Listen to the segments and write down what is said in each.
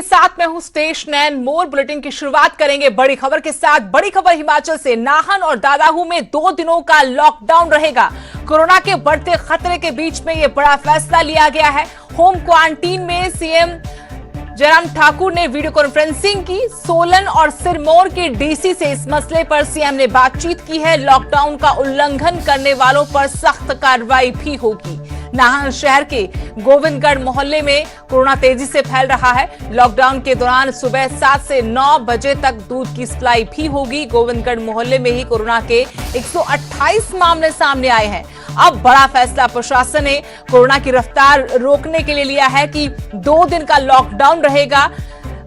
के साथ मैं हूं स्टेश नैन। मोर बुलेटिन की शुरुआत करेंगे बड़ी खबर के साथ। बड़ी खबर हिमाचल से। नाहन और दादाहू में 2 दिनों का लॉकडाउन रहेगा। कोरोना के बढ़ते खतरे के बीच में यह बड़ा फैसला लिया गया है। होम क्वारंटीन में सीएम जयराम ठाकुर ने वीडियो कॉन्फ्रेंसिंग की। सोलन और सिरमौर के डीसी से इस मसले पर सीएम ने बातचीत की है। लॉकडाउन का उल्लंघन करने वालों पर सख्त कार्रवाई भी होगी। नाहन शहर के गोविंदगढ़ मोहल्ले में कोरोना तेजी से फैल रहा है। लॉकडाउन के दौरान सुबह 7 से 9 बजे तक दूध की सप्लाई भी होगी। गोविंदगढ़ मोहल्ले में ही कोरोना के 128 मामले सामने आए हैं। अब बड़ा फैसला प्रशासन ने कोरोना की रफ्तार रोकने के लिए लिया है कि 2 दिन का लॉकडाउन रहेगा।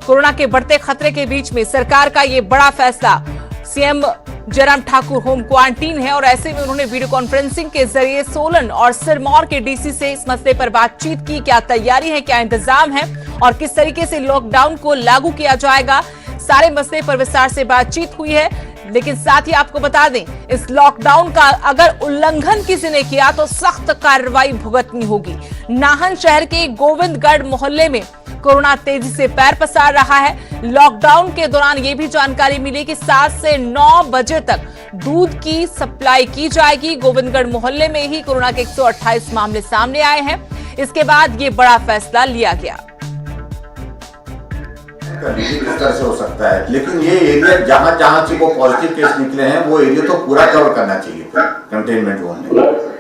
कोरोना के बढ़ते खतरे के बीच में सरकार का ये बड़ा फैसला। CM Jairam Thakur home quarantine है और ऐसे में उन्होंने वीडियो कॉन्फ्रेंसिंग के जरिए सोलन और सिरमौर के डीसी से इस मसले पर बातचीत की। क्या तैयारी है, क्या इंतजाम है और किस तरीके से लॉकडाउन को लागू किया जाएगा, सारे मसले पर विस्तार से बातचीत हुई है। लेकिन साथ ही आपको बता दें, इस लॉकडाउन का अगर उल्लंघन किसी ने किया तो सख्त कार्रवाई भुगतनी होगी। नाहन शहर के गोविंदगढ़ मोहल्ले में कोरोना तेजी से पैर पसार रहा है। लॉकडाउन के दौरान यह भी जानकारी मिली कि 7 से 9 बजे तक दूध की सप्लाई की जाएगी। गोविंदगढ़ मोहल्ले में ही कोरोना के 128 मामले सामने आए हैं। इसके बाद ये बड़ा फैसला लिया गया। इस तरह से हो सकता है, लेकिन ये एरिया जहां जहां से वो पॉजिटिव केस निकले हैं वो एरिया तो पूरा कवर करना चाहिए कंटेनमेंट जोन में।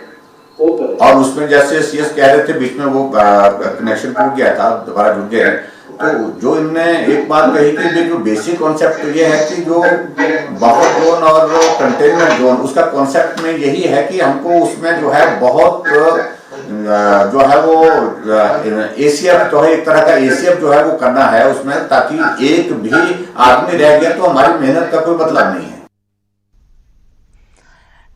और उसमें जैसे सीएस कह रहे थे बीच में वो कनेक्शन टूट गया था, दोबारा जुड़ गए। तो जो इनने एक बात कही कि जो बेसिक कॉन्सेप्ट तो ये है कि जो बफर जोन और कंटेनमेंट जोन, उसका कॉन्सेप्ट में यही है कि हमको उसमें जो है बहुत जो है वो एसीएफ जो है, एक तरह का एसीएफ जो है वो करना है उसमें, ताकि एक भी आदमी रह गया तो हमारी मेहनत का कोई मतलब नहीं है।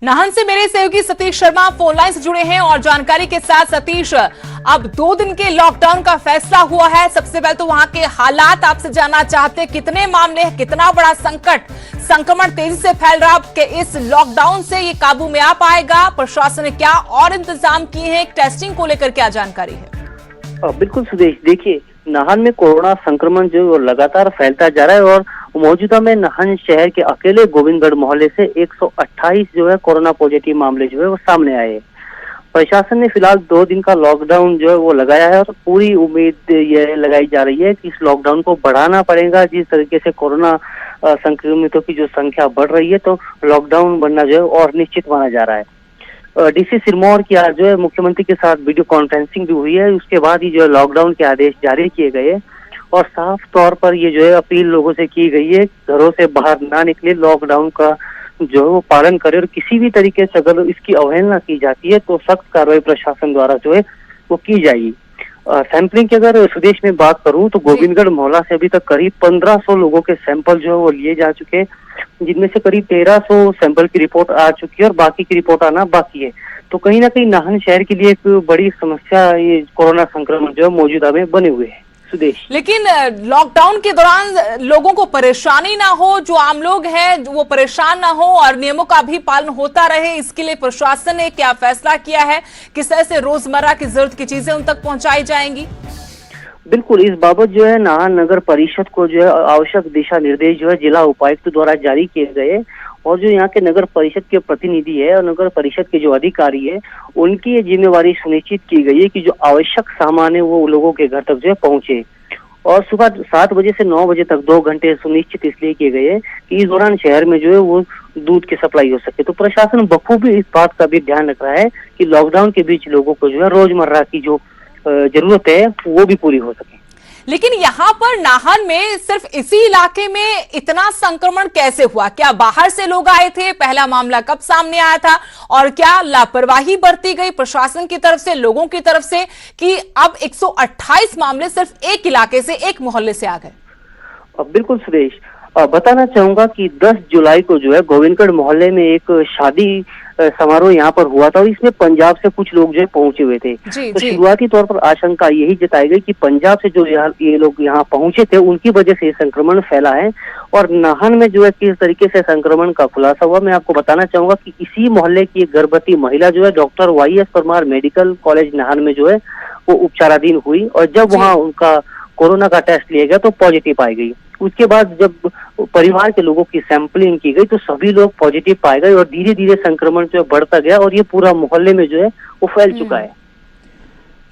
नाहन से मेरे सहयोगी सतीश शर्मा फोन लाइन से जुड़े हैं और जानकारी के साथ। सतीश, अब 2 दिन के लॉकडाउन का फैसला हुआ है। सबसे पहले तो वहां के हालात आपसे जानना चाहते हैं। कितने मामले हैं, कितना बड़ा संक्रमण तेजी से फैल रहा है, इस लॉकडाउन से ये काबू में आ पाएगा? प्रशासन ने क्या और इंतजाम किए हैं? टेस्टिंग को लेकर क्या जानकारी है? बिल्कुल सुदेश, देखिए नाहन में कोरोना संक्रमण जो लगातार फैलता जा रहा है और मौजूदा में नाहन शहर के अकेले गोविंदगढ़ मोहल्ले से 128 जो है कोरोना पॉजिटिव मामले जो है वो सामने आए। प्रशासन ने फिलहाल 2 दिन का लॉकडाउन जो है वो लगाया है और पूरी उम्मीद ये लगाई जा रही है कि इस लॉकडाउन को बढ़ाना पड़ेगा। जिस तरीके से कोरोना संक्रमितों की जो संख्या बढ़ रही है तो लॉकडाउन बढ़ना जो है और निश्चित माना जा रहा है। डीसी सिरमौर की आज जो है मुख्यमंत्री के साथ वीडियो कॉन्फ्रेंसिंग भी हुई है। उसके बाद ही जो है लॉकडाउन के आदेश जारी किए गए और साफ तौर पर ये जो है अपील लोगों से की गई है, घरों से बाहर ना निकले, लॉकडाउन का जो है वो पालन करे और किसी भी तरीके से अगर इसकी अवहेलना की जाती है तो सख्त कार्रवाई प्रशासन द्वारा जो है वो की जाएगी। सैंपलिंग की अगर स्वदेश में बात करूं तो गोविंदगढ़ मोहल्ला से अभी तक करीब 1500 लोगों के सैंपल जो है वो लिए जा चुके हैं, जिनमें से करीब 1300 सैंपल की रिपोर्ट आ चुकी है और बाकी की रिपोर्ट आना बाकी है। तो कहीं ना कहीं नाहन शहर के लिए एक बड़ी समस्या ये कोरोना संक्रमण जो है मौजूदा में बने हुए है। सुदेश, लेकिन लॉकडाउन के दौरान लोगों को परेशानी ना हो, जो आम लोग हैं वो परेशान ना हो और नियमों का भी पालन होता रहे, इसके लिए प्रशासन ने क्या फैसला किया है? किस तरह से रोजमर्रा की जरूरत की चीजें उन तक पहुंचाई जाएंगी? बिल्कुल, इस बाबत जो है नाहन नगर परिषद को जो है आवश्यक दिशा निर्देश जो है जिला उपायुक्त द्वारा जारी किए गए और जो यहाँ के नगर परिषद के प्रतिनिधि है और नगर परिषद के जो अधिकारी है उनकी ये जिम्मेवारी सुनिश्चित की गई है कि जो आवश्यक सामान है वो लोगों के घर तक जो है पहुंचे। और सुबह 7 बजे से 9 बजे तक 2 घंटे सुनिश्चित इसलिए किए गए हैं कि इस दौरान शहर में जो है वो दूध की सप्लाई हो सके। तो प्रशासन बखूबी इस बात का भी ध्यान रख रहा है कि लॉकडाउन के बीच लोगों को जो है रोजमर्रा की जो जरूरत है वो भी पूरी हो सके। लेकिन यहाँ पर नाहन में सिर्फ इसी इलाके में इतना संक्रमण कैसे हुआ? क्या बाहर से लोग आए थे? पहला मामला कब सामने आया था? और क्या लापरवाही बरती गई प्रशासन की तरफ से, लोगों की तरफ से, कि अब 128 मामले सिर्फ एक इलाके से, एक मोहल्ले से आ गए? बिल्कुल सुरेश, बताना चाहूंगा कि 10 जुलाई को जो है गोविंदगढ़ मोहल्ले में एक शादी समारोह यहाँ पर हुआ था और इसमें पंजाब से कुछ लोग जो है पहुंचे हुए थे। तो शुरुआती तौर पर आशंका यही जताई गई कि पंजाब से जो ये लोग यहाँ पहुंचे थे उनकी वजह से ये संक्रमण फैला है। और नाहन में जो है किस तरीके से संक्रमण का खुलासा हुआ मैं आपको बताना चाहूंगा कि इसी मोहल्ले की एक गर्भवती महिला जो है doctor YS Parmar medical college Nahan में जो है वो उपचाराधीन हुई और जब वहाँ उनका कोरोना का टेस्ट लिया गया तो पॉजिटिव पाई गई। उसके बाद जब परिवार के लोगों की सैंपलिंग की गई तो सभी लोग पॉजिटिव पाए गए और धीरे धीरे संक्रमण जो है बढ़ता गया और ये पूरा मोहल्ले में जो है वो फैल चुका है।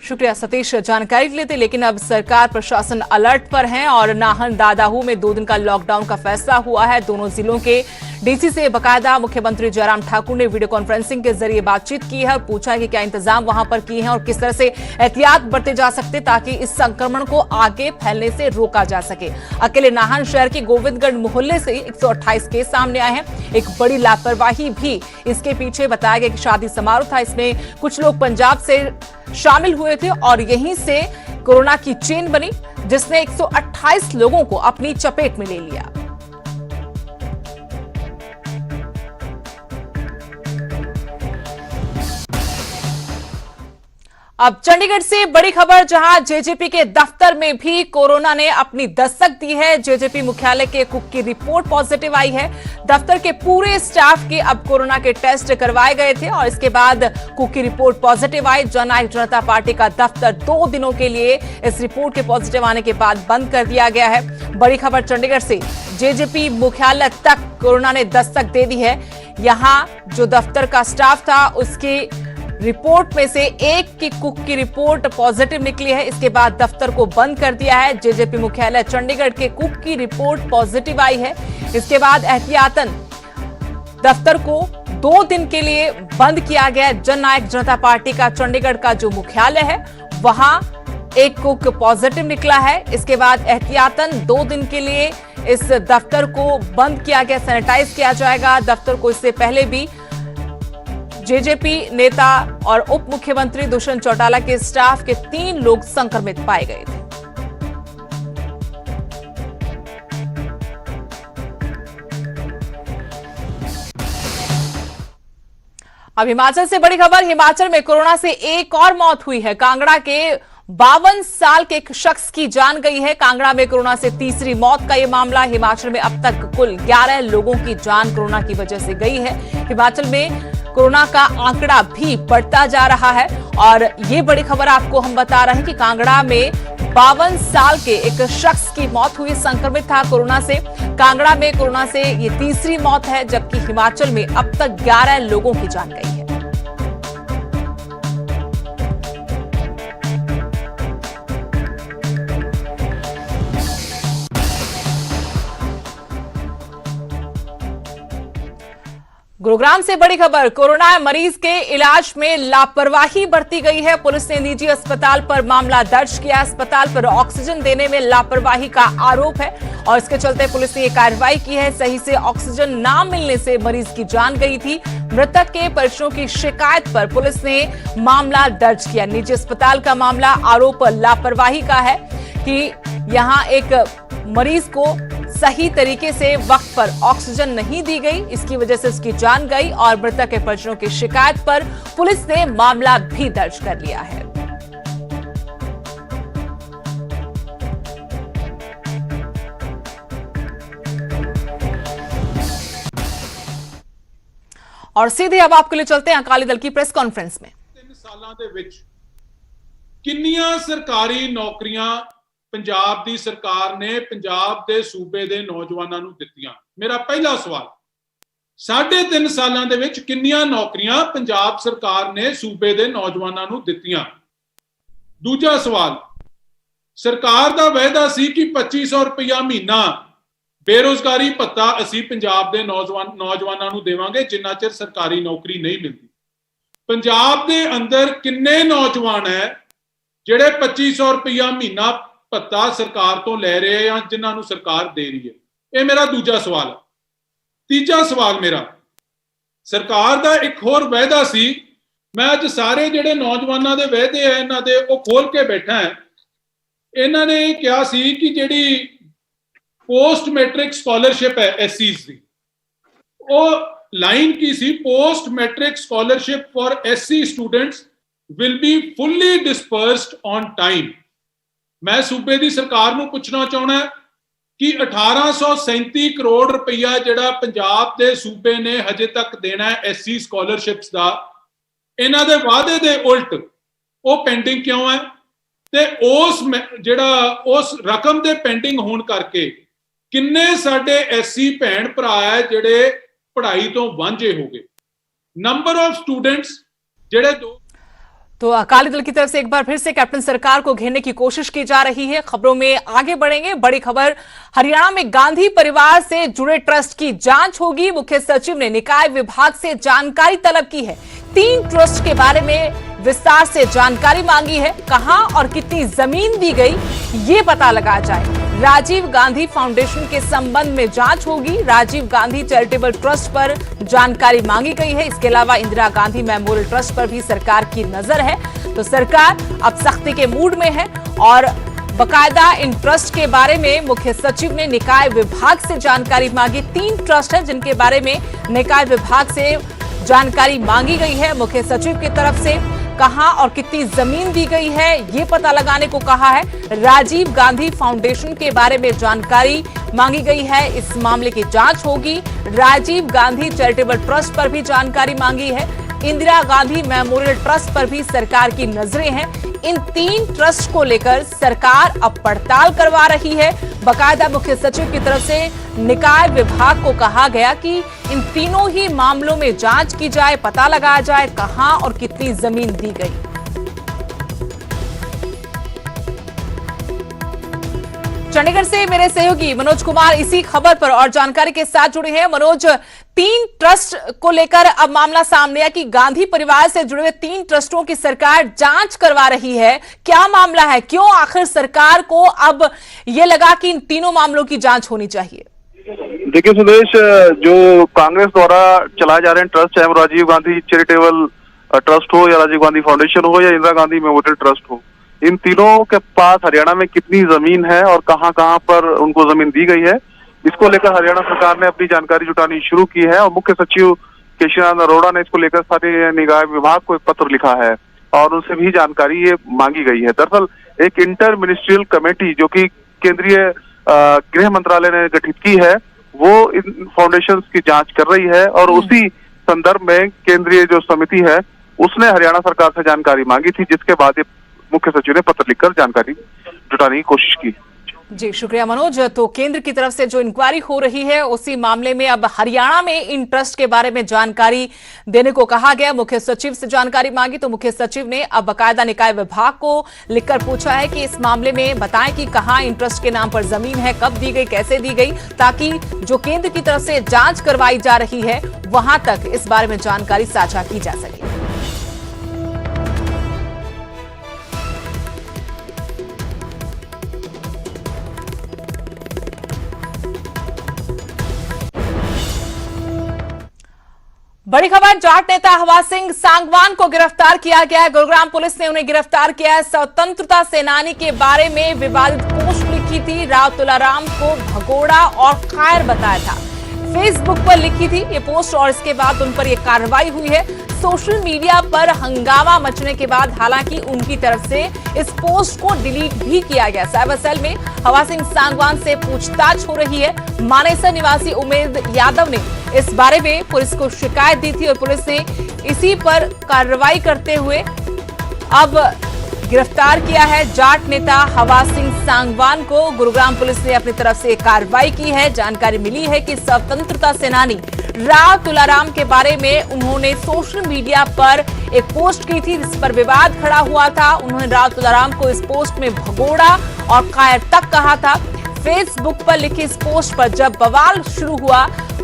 शुक्रिया सतीश जानकारी के लिए थे। लेकिन अब सरकार प्रशासन अलर्ट पर है और नाहन दादाहू में 2 दिन का लॉकडाउन का फैसला हुआ है। दोनों जिलों के डीसी से बाकायदा मुख्यमंत्री जयराम ठाकुर ने वीडियो कॉन्फ्रेंसिंग के जरिए बातचीत की है और पूछा है कि क्या इंतजाम वहां पर किए हैं और किस तरह से एहतियात बरते जा सकते ताकि इस संक्रमण को आगे फैलने से रोका जा सके। अकेले नाहन शहर के गोविंदगढ़ मोहल्ले से 128 केस सामने आए हैं। एक बड़ी लापरवाही भी इसके पीछे बताया गया कि शादी समारोह था, इसमें कुछ लोग पंजाब से शामिल हुए थे और यहीं से कोरोना की चेन बनी जिसने 128 लोगों को अपनी चपेट में ले लिया। अब चंडीगढ़ से बड़ी खबर, जहां जेजेपी के दफ्तर में भी कोरोना ने अपनी दस्तक दी है। जेजेपी मुख्यालय के कुक की रिपोर्ट पॉजिटिव आई है। दफ्तर के पूरे स्टाफ के अब कोरोना के टेस्ट करवाए गए थे और इसके बाद कुक की रिपोर्ट पॉजिटिव आई। जननायक जनता पार्टी का दफ्तर 2 दिनों के लिए इस रिपोर्ट के पॉजिटिव आने के बाद बंद कर दिया गया है। बड़ी खबर चंडीगढ़ से, जेजेपी मुख्यालय तक कोरोना ने दस्तक दे दी है। यहां जो दफ्तर का स्टाफ था उसकी रिपोर्ट में से एक की कुक की रिपोर्ट पॉजिटिव निकली है। इसके बाद दफ्तर को बंद कर दिया है। जेजेपी मुख्यालय चंडीगढ़ के कुक की रिपोर्ट पॉजिटिव आई है। इसके बाद एहतियातन दफ्तर को 2 दिन के लिए बंद किया गया। जननायक जनता पार्टी का चंडीगढ़ का जो मुख्यालय है वहां एक कुक पॉजिटिव निकला है। इसके बाद एहतियातन 2 दिन के लिए इस दफ्तर को बंद किया गया, सैनिटाइज किया जाएगा दफ्तर को। इससे पहले भी जेजेपी नेता और उप मुख्यमंत्री दुष्यंत चौटाला के स्टाफ के 3 लोग संक्रमित पाए गए थे। अब हिमाचल से बड़ी खबर, हिमाचल में कोरोना से एक और मौत हुई है। कांगड़ा के 52 साल के एक शख्स की जान गई है। कांगड़ा में कोरोना से तीसरी मौत का यह मामला। हिमाचल में अब तक कुल 11 लोगों की जान कोरोना की वजह से गई है। हिमाचल में कोरोना का आंकड़ा भी बढ़ता जा रहा है और ये बड़ी खबर आपको हम बता रहे हैं कि कांगड़ा में 52 साल के एक शख्स की मौत हुई, संक्रमित था कोरोना से। कांगड़ा में कोरोना से ये तीसरी मौत है, जबकि हिमाचल में अब तक 11 लोगों की जान गई है। गुरुग्राम से बड़ी खबर, कोरोना मरीज के इलाज में लापरवाही बरती गई है। पुलिस ने निजी अस्पताल पर मामला दर्ज किया। अस्पताल पर ऑक्सीजन देने में लापरवाही का आरोप है और इसके चलते पुलिस ने यह कार्रवाई की है। सही से ऑक्सीजन ना मिलने से मरीज की जान गई थी। मृतक के परिजनों की शिकायत पर पुलिस ने मामला दर्ज किया। निजी अस्पताल का मामला, आरोप लापरवाही का है कि यहां एक मरीज को सही तरीके से वक्त पर ऑक्सीजन नहीं दी गई, इसकी वजह से उसकी जान गई और मृतक के परिजनों की शिकायत पर पुलिस ने मामला भी दर्ज कर लिया है। और सीधे अब आपके लिए चलते हैं अकाली दल की प्रेस कॉन्फ्रेंस में। 3 सालों ਦੇ ਵਿੱਚ ਕਿੰਨੀਆਂ ਸਰਕਾਰੀ ਨੌਕਰੀਆਂ ਪੰਜਾਬ ਦੀ ਸਰਕਾਰ ਨੇ ਪੰਜਾਬ ਦੇ ਸੂਬੇ ਦੇ ਨੌਜਵਾਨਾਂ ਨੂੰ ਦਿੱਤੀਆਂ? ਮੇਰਾ ਪਹਿਲਾ ਸਵਾਲ। 3.5 ਸਾਲਾਂ ਦੇ ਵਿੱਚ ਕਿੰਨੀਆਂ ਨੌਕਰੀਆਂ ਪੰਜਾਬ ਸਰਕਾਰ ਨੇ ਸੂਬੇ ਦੇ ਨੌਜਵਾਨਾਂ ਨੂੰ ਦਿੱਤੀਆਂ? ਦੂਜਾ ਸਵਾਲ, ਸਰਕਾਰ ਦਾ ਵਾਅਦਾ ਸੀ ਕਿ 2500 ਰੁਪਇਆ ਮਹੀਨਾ ਬੇਰੋਜ਼ਗਾਰੀ ਭੱਤਾ ਅਸੀਂ ਪੰਜਾਬ ਦੇ ਨੌਜਵਾਨਾਂ ਨੂੰ ਦੇਵਾਂਗੇ ਜਿੰਨਾ ਚਿਰ ਸਰਕਾਰੀ ਨੌਕਰੀ ਨਹੀਂ ਮਿਲਦੀ। ਪੰਜਾਬ ਦੇ ਅੰਦਰ ਕਿੰਨੇ ਨੌਜਵਾਨ ਹੈ ਜਿਹੜੇ 2500 ਰੁਪਇਆ ਮਹੀਨਾ ਭੱਤਾ ਸਰਕਾਰ ਤੋਂ ਲੈ ਰਹੇ ਜਾਂ ਜਿਨ੍ਹਾਂ ਨੂੰ ਸਰਕਾਰ ਦੇ ਰਹੀ ਹੈ? ਇਹ ਮੇਰਾ ਦੂਜਾ ਸਵਾਲ ਹੈ। ਤੀਜਾ ਸਵਾਲ ਮੇਰਾ, ਸਰਕਾਰ ਦਾ ਇੱਕ ਹੋਰ ਵਾਅਦਾ ਸੀ, ਮੈਂ ਅੱਜ ਸਾਰੇ ਜਿਹੜੇ ਨੌਜਵਾਨਾਂ ਦੇ ਵਾਅਦੇ ਆ ਇਹਨਾਂ ਦੇ ਉਹ ਖੋਲ ਕੇ ਬੈਠਾ ਹਾਂ। ਇਹਨਾਂ ਨੇ ਕਿਹਾ ਸੀ ਕਿ ਜਿਹੜੀ पोस्ट मैट्रिक स्कॉलरशिप है एससीज दी, वो लाइन की सी, post matric scholarship for SC students will be fully dispersed on time. मैं सूबे दी सरकार नूं पुछना चाहना कि 1837 करोड़ रुपया जिहड़ा पंजाब दे सूबे ने हजे तक देना है एससी स्कॉलरशिप्स दा, इन्हां दे वादे दे उल्ट वो पेंडिंग क्यों है? ਤੇ ਉਸ ਰਕਮ ਦੇ ਪੈਂਡਿੰਗ ਹੋਣ ਕਰਕੇ ਕਿੰਨੇ ਸਾਡੇ ਐਸਸੀ ਭੈਣ ਭਰਾ ਹੈ ਜਿਹੜੇ ਪੜ੍ਹਾਈ ਤੋਂ ਵਾਂਝੇ ਹੋ ਗਏ। नंबर ऑफ स्टूडेंट्स जेड़े तो अकाली दल की तरफ से एक बार फिर से कैप्टन सरकार को घेरने की कोशिश की जा रही है। खबरों में आगे बढ़ेंगे। बड़ी खबर, हरियाणा में गांधी परिवार से जुड़े ट्रस्ट की जांच होगी। मुख्य सचिव ने निकाय विभाग से जानकारी तलब की है। 3 ट्रस्ट के बारे में विस्तार से जानकारी मांगी है। कहां और कितनी जमीन दी गई ये पता लगाया जाए। राजीव गांधी फाउंडेशन के संबंध में जांच होगी। राजीव गांधी चैरिटेबल ट्रस्ट पर जानकारी मांगी गई है। इसके अलावा इंदिरा गांधी मेमोरियल ट्रस्ट पर भी सरकार की नजर है। तो सरकार अब सख्ती के मूड में है और बकायदा इन ट्रस्ट के बारे में मुख्य सचिव ने निकाय विभाग से जानकारी मांगी। 3 ट्रस्ट हैं जिनके बारे में निकाय विभाग से जानकारी मांगी गई है। मुख्य सचिव की तरफ से कहां और कितनी जमीन दी गई है ये पता लगाने को कहा है। राजीव गांधी फाउंडेशन के बारे में जानकारी मांगी गई है। इस मामले की जांच होगी। राजीव गांधी चैरिटेबल ट्रस्ट पर भी जानकारी मांगी है। इंदिरा गांधी मेमोरियल ट्रस्ट पर भी सरकार की नजरें हैं। इन 3 ट्रस्ट को लेकर सरकार अब पड़ताल करवा रही है। बकायदा मुख्य सचिव की तरफ से निकाय विभाग को कहा गया कि इन तीनों ही मामलों में जांच की जाए, पता लगाया जाए कहां और कितनी जमीन दी गई। चंडीगढ़ से मेरे सहयोगी मनोज कुमार इसी खबर पर और जानकारी के साथ जुड़े हैं। मनोज, 3 ट्रस्ट को लेकर अब मामला सामने आया कि गांधी परिवार से जुड़े हुए 3 ट्रस्टों की सरकार जांच करवा रही है। क्या मामला है? क्यों आखिर सरकार को अब ये लगा कि इन तीनों मामलों की जांच होनी चाहिए? देखिए सुदेश, जो कांग्रेस द्वारा चलाए जा रहे हैं ट्रस्ट, चाहे राजीव गांधी चैरिटेबल ट्रस्ट हो या राजीव गांधी फाउंडेशन हो या इंदिरा गांधी मेमोरियल ट्रस्ट हो, इन तीनों के पास हरियाणा में कितनी जमीन है और कहां कहां पर उनको जमीन दी गई है, इसको लेकर हरियाणा सरकार ने अपनी जानकारी जुटानी शुरू की है। और मुख्य सचिव केशव अरोड़ा ने इसको लेकर सारे निकाय विभाग को एक पत्र लिखा है और उनसे भी जानकारी ये मांगी गई है। दरअसल एक इंटर मिनिस्ट्रियल कमेटी जो कि केंद्रीय गृह मंत्रालय ने गठित की है, वो इन फाउंडेशन की जांच कर रही है और उसी संदर्भ में केंद्रीय जो समिति है उसने हरियाणा सरकार से जानकारी मांगी थी, जिसके बाद मुख्य सचिव ने पत्र लिखकर जानकारी जुटाने की कोशिश की। जी शुक्रिया मनोज। तो केंद्र की तरफ से जो इंक्वायरी हो रही है उसी मामले में अब हरियाणा में इन ट्रस्ट के बारे में जानकारी देने को कहा गया। मुख्य सचिव से जानकारी मांगी तो मुख्य सचिव ने अब बकायदा निकाय विभाग को लिखकर पूछा है कि इस मामले में बताएं कि कहां इन ट्रस्ट के नाम पर जमीन है, कब दी गई, कैसे दी गई, ताकि जो केंद्र की तरफ से जांच करवाई जा रही है वहां तक इस बारे में जानकारी साझा की जा सके। बड़ी खबर, जाट नेता हवा सिंह सांगवान को गिरफ्तार किया गया है। गुरुग्राम पुलिस ने उन्हें गिरफ्तार किया है। स्वतंत्रता सेनानी के बारे में विवादित पोस्ट लिखी थी, राव तुलाराम को भगोड़ा और कायर बताया था, फेसबुक पर लिखी थी ये पोस्ट और इसके बाद उन पर यह कार्रवाई हुई है। सोशल मीडिया पर हंगामा मचने के बाद हालांकि उनकी तरफ से इस पोस्ट को डिलीट भी किया गया। साइबर सेल में हवा सिंह सांगवान से पूछताछ हो रही है। मानेसर निवासी उमेद यादव ने इस बारे में पुलिस को शिकायत दी थी और पुलिस ने इसी पर कार्रवाई करते हुए अब गिरफ्तार किया है जाट नेता हवा सिंह सांगवान को। गुरुग्राम पुलिस ने अपनी तरफ से कार्रवाई की है। जानकारी मिली है कि स्वतंत्रता सेनानी राव तुलाराम के बारे में उन्होंने सोशल मीडिया पर एक पोस्ट की थी जिस पर विवाद खड़ा हुआ था। उन्होंने राव तुलाराम को इस पोस्ट में भगोड़ा और कायर तक कहा था। फेसबुक पर लिखी इस पोस्ट पर जब बवाल शुरू हुआ,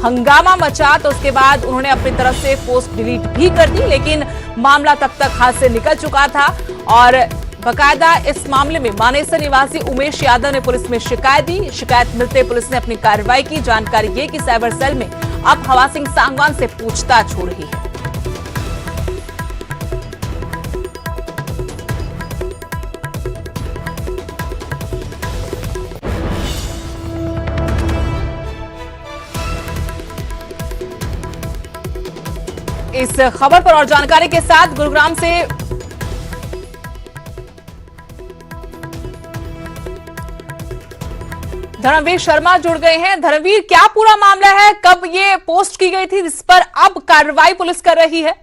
हंगामा मचा, तो उसके बाद उन्होंने अपनी तरफ से पोस्ट डिलीट भी कर दी, लेकिन मामला तब तक हाथ से निकल चुका था और बकायदा इस मामले में मानेसर निवासी उमेश यादव ने पुलिस में शिकायत दी। शिकायत मिलते पुलिस ने अपनी कार्रवाई की। जानकारी ये कि साइबर सेल में अब हवा सिंह सांगवान से पूछताछ हो रही है। इस खबर पर और जानकारी के साथ गुरुग्राम से धर्मवीर शर्मा जुड़ गए हैं। धर्मवीर, क्या पूरा मामला है, कब ये पोस्ट की गई थी जिस पर अब कार्रवाई पुलिस कर रही है?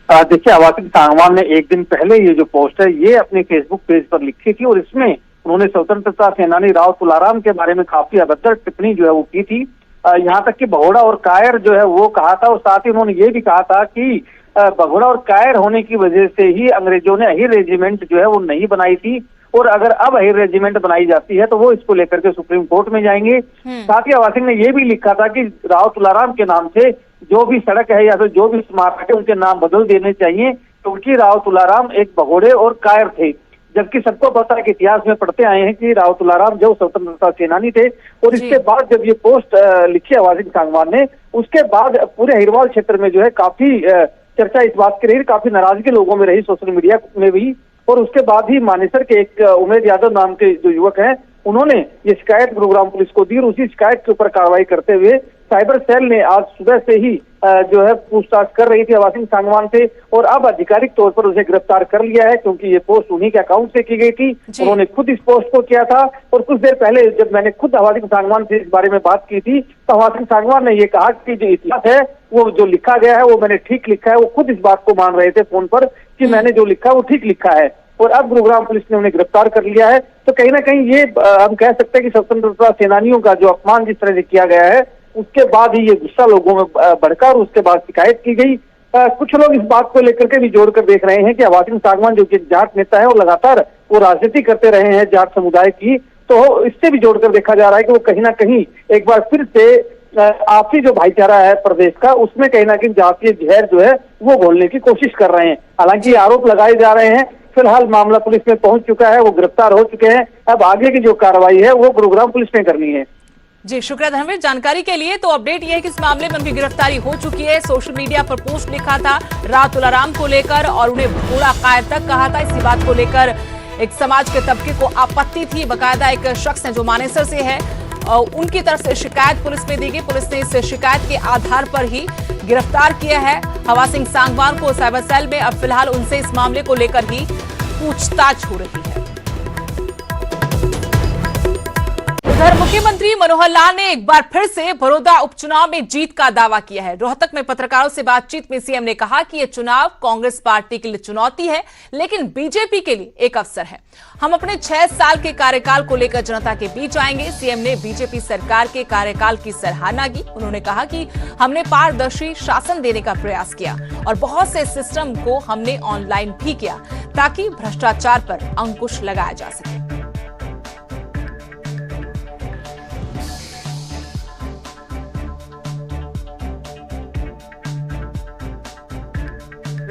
देखिए, आवासिक सांगवान ने एक दिन पहले ये जो पोस्ट है ये अपने फेसबुक पेज पर लिखी थी और इसमें उन्होंने स्वतंत्रता सेनानी राव तुलाराम के बारे में काफी अभद्र टिप्पणी जो है वो की थी। यहाँ तक कि भगोड़ा और कायर जो है वो कहा था और साथ ही उन्होंने ये भी कहा था कि भगोड़ा और कायर होने की वजह से ही अंग्रेजों ने अहिर रेजिमेंट जो है वो नहीं बनाई थी और अगर अब अहिर रेजिमेंट बनाई जाती है तो वो इसको लेकर के सुप्रीम कोर्ट में जाएंगे। साथ ही आवासिक ने ये भी लिखा था कि राव तुलाराम के नाम से जो भी सड़क है या फिर जो भी स्मारक है उनके नाम बदल देने चाहिए क्योंकि राव तुलाराम एक भगोड़े और कायर थे। जबकि सबको पता है कि इतिहास में पढ़ते आए हैं कि राव तुलाराम जो स्वतंत्रता सेनानी थे और इसके बाद जब ये पोस्ट लिखी आवासिक सांगवान ने उसके बाद पूरे अहिरवाल क्षेत्र में जो है काफी चर्चा इस बात की रही, काफी नाराजगी लोगों में रही, सोशल मीडिया में भी। और उसके बाद ही मानेसर के एक उमेद यादव नाम के जो युवक हैं उन्होंने ये शिकायत गुरुग्राम पुलिस को दी और उसी शिकायत के ऊपर कार्रवाई करते हुए साइबर सेल ने आज सुबह से ही जो है पूछताछ कर रही थी आवासिक सांगवान से और अब आधिकारिक तौर पर उसे गिरफ्तार कर लिया है क्योंकि ये पोस्ट उन्हीं के अकाउंट से की गई थी। उन्होंने खुद इस पोस्ट को किया था और कुछ देर पहले जब मैंने खुद आवासिक सांगवान से इस बारे में बात की थी तो आवासिक सांगवान ने ये कहा कि जो इतिहास है वो जो लिखा गया है वो मैंने ठीक लिखा है। वो खुद इस बात को मान रहे थे फोन पर कि मैंने जो लिखा वो ठीक लिखा है और अब गुरुग्राम पुलिस ने उन्हें गिरफ्तार कर लिया है। तो कहीं ना कहीं ये हम कह सकते हैं कि स्वतंत्रता सेनानियों का जो अपमान जिस तरह से किया गया है उसके बाद ही ये गुस्सा लोगों में बढ़का और उसके बाद शिकायत की गई। कुछ लोग इस बात को लेकर के भी जोड़कर देख रहे हैं कि आवासिक सांगवान जो कि जाट नेता है और लगातार वो राजनीति करते रहे हैं जाट समुदाय की, तो इससे भी जोड़कर देखा जा रहा है कि वो कहीं ना कहीं एक बार फिर से आपसी जो भाईचारा है प्रदेश का उसमें कहीं ना कहीं जातीय जहर जो है वो घोलने की कोशिश कर रहे हैं। हालांकि आरोप लगाए जा रहे हैं, फिलहाल मामला पुलिस में पहुंच चुका है, वो गिरफ्तार हो चुके हैं। अब आगे की जो कार्रवाई है वो गुरुग्राम पुलिस ने करनी है। जी शुक्रिया धर्मेंद्र जानकारी के लिए। तो अपडेट ये है कि इस मामले में उनकी गिरफ्तारी हो चुकी है। सोशल मीडिया पर पोस्ट लिखा था राव तुलाराम को लेकर और उन्हें भगोड़ा कायर तक कहा था। इसी बात को लेकर एक समाज के तबके को आपत्ति थी। बकायदा एक शख्स है जो मानेसर से है उनकी तरफ से शिकायत पुलिस में दी गई। पुलिस ने इस शिकायत के आधार पर ही गिरफ्तार किया है हवासिंह सांगवान को साइबर सेल में। अब फिलहाल उनसे इस मामले को लेकर ही पूछताछ हो रही है। उधर मुख्यमंत्री मनोहर लाल ने एक बार फिर से बड़ौदा उपचुनाव में जीत का दावा किया है। रोहतक में पत्रकारों से बातचीत में सीएम ने कहा कि यह चुनाव कांग्रेस पार्टी के लिए चुनौती है लेकिन बीजेपी के लिए एक अवसर है। हम अपने 6 साल के कार्यकाल को लेकर जनता के बीच आएंगे। सीएम ने बीजेपी सरकार के कार्यकाल की सराहना की। उन्होंने कहा कि हमने पारदर्शी शासन देने का प्रयास किया और बहुत से सिस्टम को हमने ऑनलाइन भी किया ताकि भ्रष्टाचार पर अंकुश लगाया जा सके।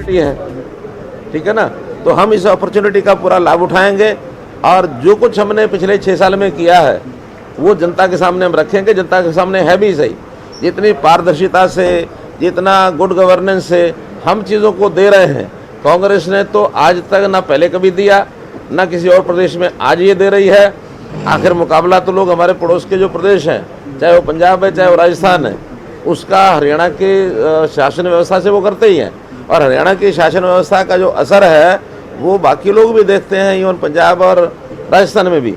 है ठीक है ना, तो हम इस अपॉर्चुनिटी का पूरा लाभ उठाएंगे और जो कुछ हमने पिछले 6 साल में किया है वो जनता के सामने हम रखेंगे। जनता के सामने है भी सही, जितनी पारदर्शिता से जितना गुड गवर्नेंस से हम चीज़ों को दे रहे हैं। कांग्रेस ने तो आज तक ना पहले कभी दिया ना किसी और प्रदेश में आज ये दे रही है। आखिर मुकाबला तो लोग हमारे पड़ोस के जो प्रदेश हैं, चाहे वो पंजाब है चाहे वो राजस्थान है, उसका हरियाणा के शासन व्यवस्था से वो करते ही हैं और हरियाणा की शासन व्यवस्था का जो असर है वो बाकी लोग भी देखते हैं, इवन पंजाब और राजस्थान में भी।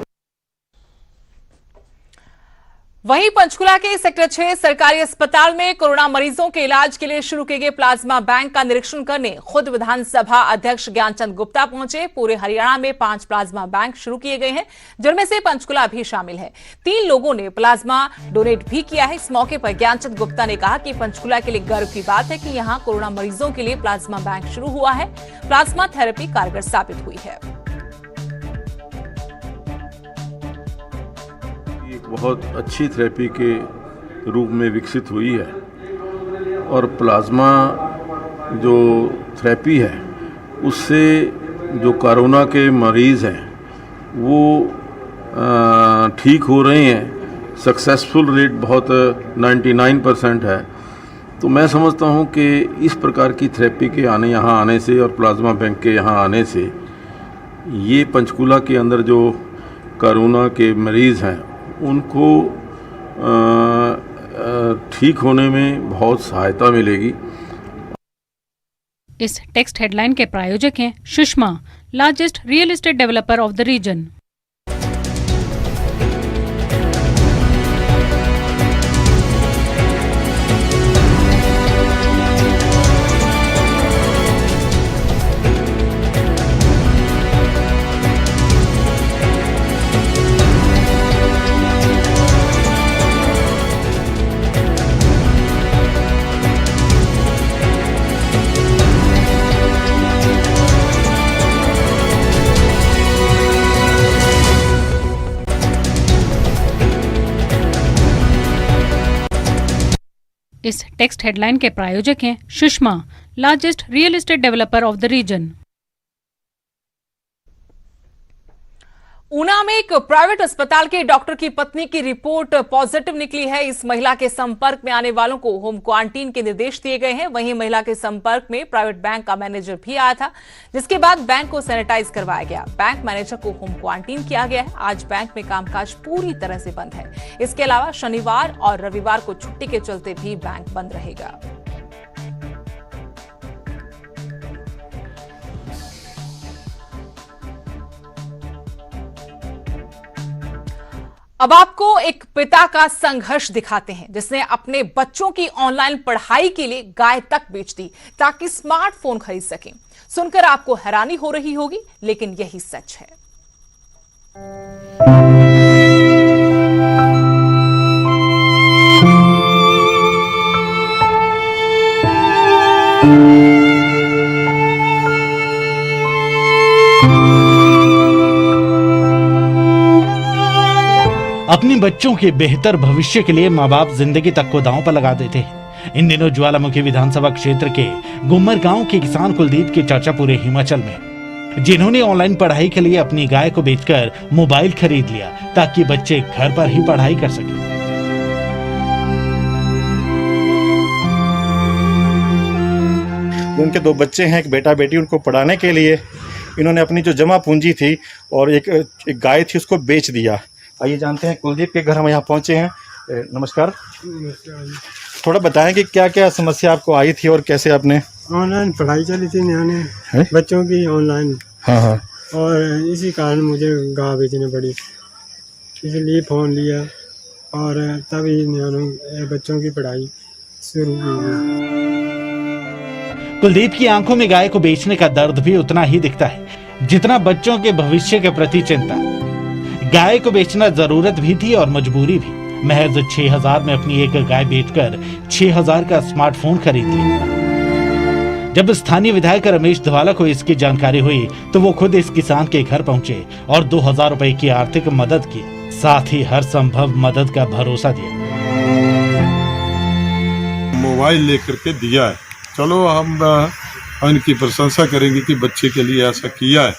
वहीं पंचकुला के सेक्टर 6 सरकारी अस्पताल में कोरोना मरीजों के इलाज के लिए शुरू किए गए प्लाज्मा बैंक का निरीक्षण करने खुद विधानसभा अध्यक्ष ज्ञानचंद गुप्ता पहुंचे। पूरे हरियाणा में 5 प्लाज्मा बैंक शुरू किए गए हैं जिनमें से पंचकुला भी शामिल है। 3 लोगों ने प्लाज्मा डोनेट भी किया है। इस मौके पर ज्ञानचंद गुप्ता ने कहा कि पंचकुला के लिए गर्व की बात है कि यहाँ कोरोना मरीजों के लिए प्लाज्मा बैंक शुरू हुआ है। प्लाज्मा थेरेपी कारगर साबित हुई है। बहुत अच्छी थेरेपी के रूप में विकसित हुई है और प्लाज्मा जो थेरेपी है उससे जो कोरोना के मरीज़ हैं वो ठीक हो रहे हैं। सक्सेसफुल रेट बहुत 99% है। तो मैं समझता हूँ कि इस प्रकार की थेरेपी के यहाँ आने से और प्लाज्मा बैंक के यहाँ आने से ये पंचकुला के अंदर जो कोरोना के मरीज़ हैं उनको ठीक होने में बहुत सहायता मिलेगी। इस टेक्स्ट हेडलाइन के प्रायोजक हैं Sushma, largest real estate developer of the region. इस टेक्स्ट हेडलाइन के प्रायोजक हैं Sushma, largest real estate developer of the region. Una में एक प्राइवेट अस्पताल के डॉक्टर की पत्नी की रिपोर्ट पॉजिटिव निकली है। इस महिला के संपर्क में आने वालों को होम क्वारंटीन के निर्देश दिए गए हैं। वहीं महिला के संपर्क में प्राइवेट बैंक का मैनेजर भी आया था, जिसके बाद बैंक को सैनिटाइज करवाया गया। बैंक मैनेजर को होम क्वारंटीन किया गया है। आज बैंक में कामकाज पूरी तरह से बंद है। इसके अलावा शनिवार और रविवार को छुट्टी के चलते भी बैंक बंद रहेगा। अब आपको एक पिता का संघर्ष दिखाते हैं, जिसने अपने बच्चों की ऑनलाइन पढ़ाई के लिए गाय तक बेच दी ताकि स्मार्टफोन खरीद सकें। सुनकर आपको हैरानी हो रही होगी, लेकिन यही सच है। अपने बच्चों के बेहतर भविष्य के लिए माँ बाप जिंदगी तक को दांव पर लगा देते हैं। इन दिनों ज्वालामुखी विधानसभा क्षेत्र के गुम्मर गांव के किसान कुलदीप की चर्चा पूरे हिमाचल में, जिन्होंने ऑनलाइन पढ़ाई के लिए अपनी गाय को बेचकर मोबाइल खरीद लिया ताकि बच्चे घर पर ही पढ़ाई कर सकें। उनके 2 बच्चे हैं, एक बेटा बेटी। उनको पढ़ाने के लिए इन्होंने अपनी जो जमा पूंजी थी और एक गाय थी उसको बेच दिया। आइए जानते हैं कुलदीप के घर हम यहाँ पहुँचे हैं। नमस्कार। थोड़ा बताएं कि क्या क्या समस्या आपको आई थी और कैसे आपने ऑनलाइन पढ़ाई चली थी नियाने बच्चों की ऑनलाइन। हाँ। और इसी कारण मुझे गाय बेचनी पड़ी, इसलिए फ़ोन लिया और तभी नियानों बच्चों की पढ़ाई शुरू की। कुलदीप की आंखों में गाय को बेचने का दर्द भी उतना ही दिखता है जितना बच्चों के भविष्य के प्रति चिंता। गाय को बेचना जरूरत भी थी और मजबूरी भी। महज 6,000 में अपनी एक गाय बेचकर 6,000 का स्मार्टफोन खरीद लिया। जब स्थानीय विधायक रमेश धवाला को इसकी जानकारी हुई तो वो खुद इस किसान के घर पहुंचे और 2,000 रुपए की आर्थिक मदद की, साथ ही हर संभव मदद का भरोसा दिया। मोबाइल लेकर के दिया है, चलो हम इनकी प्रशंसा करेंगे कि बच्चे के लिए ऐसा किया है,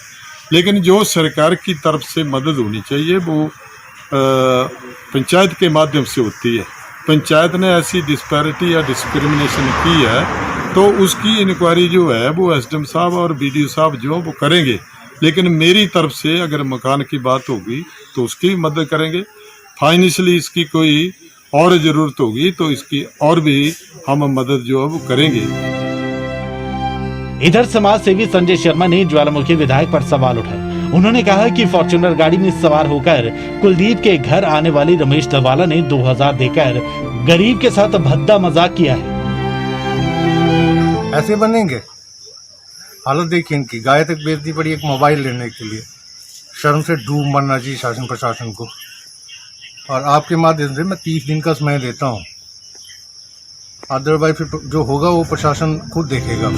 लेकिन जो सरकार की तरफ से मदद होनी चाहिए वो पंचायत के माध्यम से होती है। पंचायत ने ऐसी डिस्पैरिटी या डिस्क्रिमिनेशन की है तो उसकी इंक्वायरी जो है वो एसडीएम साहब और बीडीओ साहब जो वो करेंगे, लेकिन मेरी तरफ से अगर मकान की बात होगी तो उसकी मदद करेंगे। फाइनेंशियली इसकी कोई और ज़रूरत होगी तो इसकी और भी हम मदद जो है वो करेंगे। इधर समाज सेवी संजय शर्मा ने ज्वालामुखी विधायक पर सवाल उठाए। उन्होंने कहा कि फॉर्च्यूनर गाड़ी में सवार होकर कुलदीप के घर आने वाली रमेश धवाला ने 2,000 देकर गरीब के साथ भद्दा मजाक किया है। ऐसे बनेंगे? हालत देखिए इनकी, गाय तक बेचनी पड़ी एक मोबाइल लेने के लिए। शर्म से डूब मरना चाहिए शासन प्रशासन को। और आपके माध्यम से मैं 30 दिन का समय देता हूँ, अदरवाइज फिर जो होगा वो प्रशासन खुद देखेगा।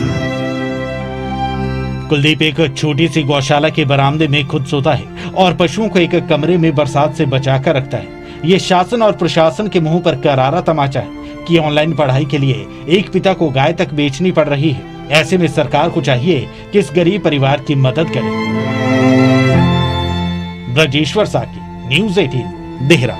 कुलदीप एक छोटी सी गौशाला के बरामदे में खुद सोता है और पशुओं को एक कमरे में बरसात से बचाकर रखता है। ये शासन और प्रशासन के मुंह पर करारा तमाचा है कि ऑनलाइन पढ़ाई के लिए एक पिता को गाय तक बेचनी पड़ रही है। ऐसे में सरकार को चाहिए कि इस गरीब परिवार की मदद करे। ब्रजेश्वर साकी, न्यूज़ 18, देहरा।